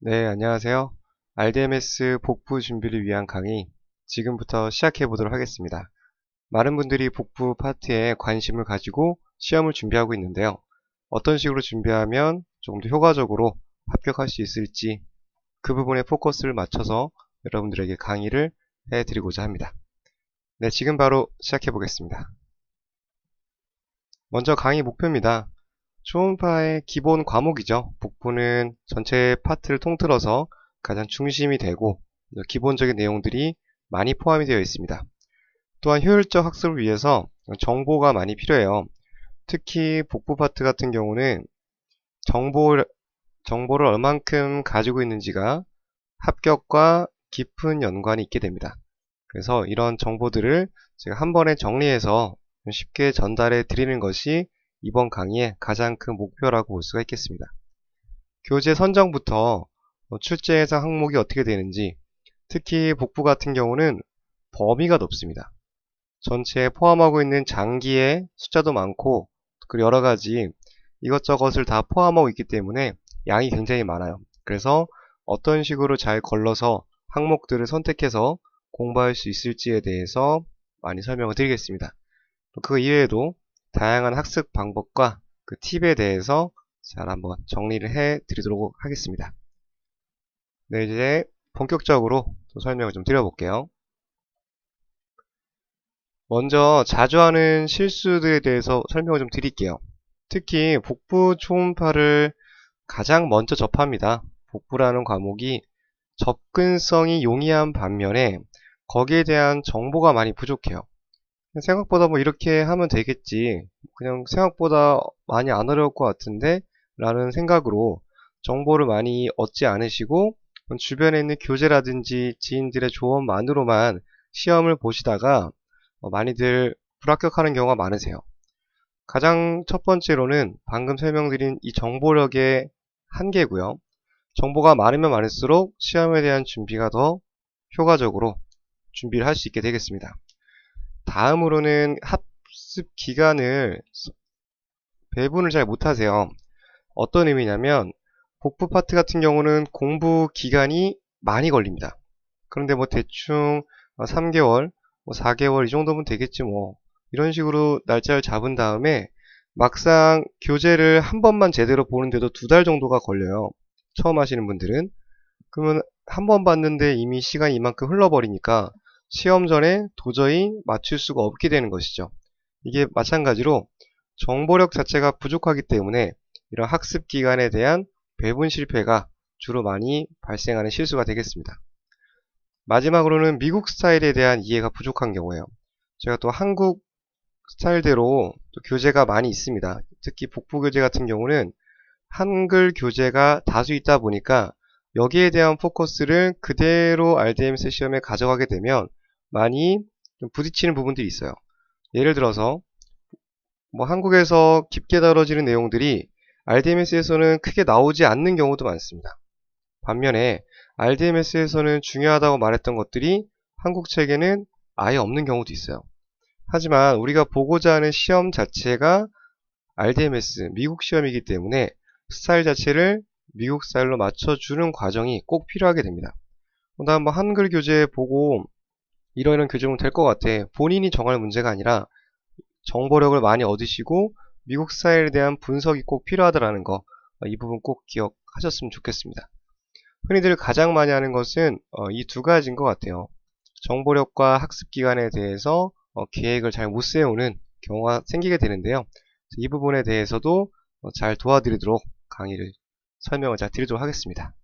네, 안녕하세요. RDMS 복부 준비를 위한 강의 지금부터 시작해 보도록 하겠습니다. 많은 분들이 복부 파트에 관심을 가지고 시험을 준비하고 있는데요. 어떤 식으로 준비하면 조금 더 효과적으로 합격할 수 있을지 그 부분에 포커스를 맞춰서 여러분들에게 강의를 해드리고자 합니다. 네, 지금 바로 시작해 보겠습니다. 먼저 강의 목표입니다. 초음파의 기본 과목이죠. 복부는 전체 파트를 통틀어서 가장 중심이 되고 기본적인 내용들이 많이 포함이 되어 있습니다. 또한 효율적 학습을 위해서 정보가 많이 필요해요. 특히 복부 파트 같은 경우는 정보를 얼만큼 가지고 있는지가 합격과 깊은 연관이 있게 됩니다. 그래서 이런 정보들을 제가 한 번에 정리해서 쉽게 전달해 드리는 것이 이번 강의의 가장 큰 목표라고 볼 수가 있겠습니다. 교재 선정부터 출제 예상 항목이 어떻게 되는지, 특히 복부 같은 경우는 범위가 높습니다. 전체에 포함하고 있는 장기의 숫자도 많고, 그리고 여러 가지 이것저것을 다 포함하고 있기 때문에 양이 굉장히 많아요. 그래서 어떤 식으로 잘 걸러서 항목들을 선택해서 공부할 수 있을지에 대해서 많이 설명을 드리겠습니다. 그 이외에도 다양한 학습 방법과 그 팁에 대해서 잘 한번 정리를 해 드리도록 하겠습니다. 네, 이제 본격적으로 설명을 좀 드려볼게요. 먼저 자주 하는 실수들에 대해서 설명을 좀 드릴게요. 특히 복부 초음파를 가장 먼저 접합니다. 복부라는 과목이 접근성이 용이한 반면에 거기에 대한 정보가 많이 부족해요. 생각보다 뭐 이렇게 하면 되겠지, 그냥 생각보다 많이 안 어려울 것 같은데 라는 생각으로 정보를 많이 얻지 않으시고 주변에 있는 교재라든지 지인들의 조언만으로만 시험을 보시다가 많이들 불합격하는 경우가 많으세요. 가장 첫 번째로는 방금 설명드린 이 정보력의 한계고요. 정보가 많으면 많을수록 시험에 대한 준비가 더 효과적으로 준비를 할 수 있게 되겠습니다. 다음으로는 학습 기간을 배분을 잘 못하세요. 어떤 의미냐면 복부 파트 같은 경우는 공부 기간이 많이 걸립니다. 그런데 뭐 대충 3개월, 뭐 4개월 이 정도면 되겠지 뭐, 이런 식으로 날짜를 잡은 다음에 막상 교재를 한 번만 제대로 보는데도 2달 정도가 걸려요. 처음 하시는 분들은. 그러면 한 번 봤는데 이미 시간이 이만큼 흘러버리니까 시험 전에 도저히 맞출 수가 없게 되는 것이죠. 이게 마찬가지로 정보력 자체가 부족하기 때문에 이런 학습 기간에 대한 배분 실패가 주로 많이 발생하는 실수가 되겠습니다. 마지막으로는 미국 스타일에 대한 이해가 부족한 경우예요. 제가 또 한국 스타일대로 또 교재가 많이 있습니다. 특히 복부 교재 같은 경우는 한글 교재가 다수 있다 보니까 여기에 대한 포커스를 그대로 RDMS 시험에 가져가게 되면 많이 좀 부딪히는 부분들이 있어요. 예를 들어서 뭐 한국에서 깊게 다뤄지는 내용들이 RDMS에서는 크게 나오지 않는 경우도 많습니다. 반면에 RDMS에서는 중요하다고 말했던 것들이 한국 책에는 아예 없는 경우도 있어요. 하지만 우리가 보고자 하는 시험 자체가 RDMS, 미국 시험이기 때문에 스타일 자체를 미국 스타일로 맞춰주는 과정이 꼭 필요하게 됩니다. 나 뭐 한글 교재 보고 이런 교재면 될 것 같아, 본인이 정할 문제가 아니라 정보력을 많이 얻으시고 미국 스타일에 대한 분석이 꼭 필요하다는 거, 이 부분 꼭 기억하셨으면 좋겠습니다. 흔히들 가장 많이 하는 것은 이 두 가지인 것 같아요. 정보력과 학습 기간에 대해서 계획을 잘 못 세우는 경우가 생기게 되는데요. 이 부분에 대해서도 잘 도와드리도록 강의를 설명을 잘 드리도록 하겠습니다.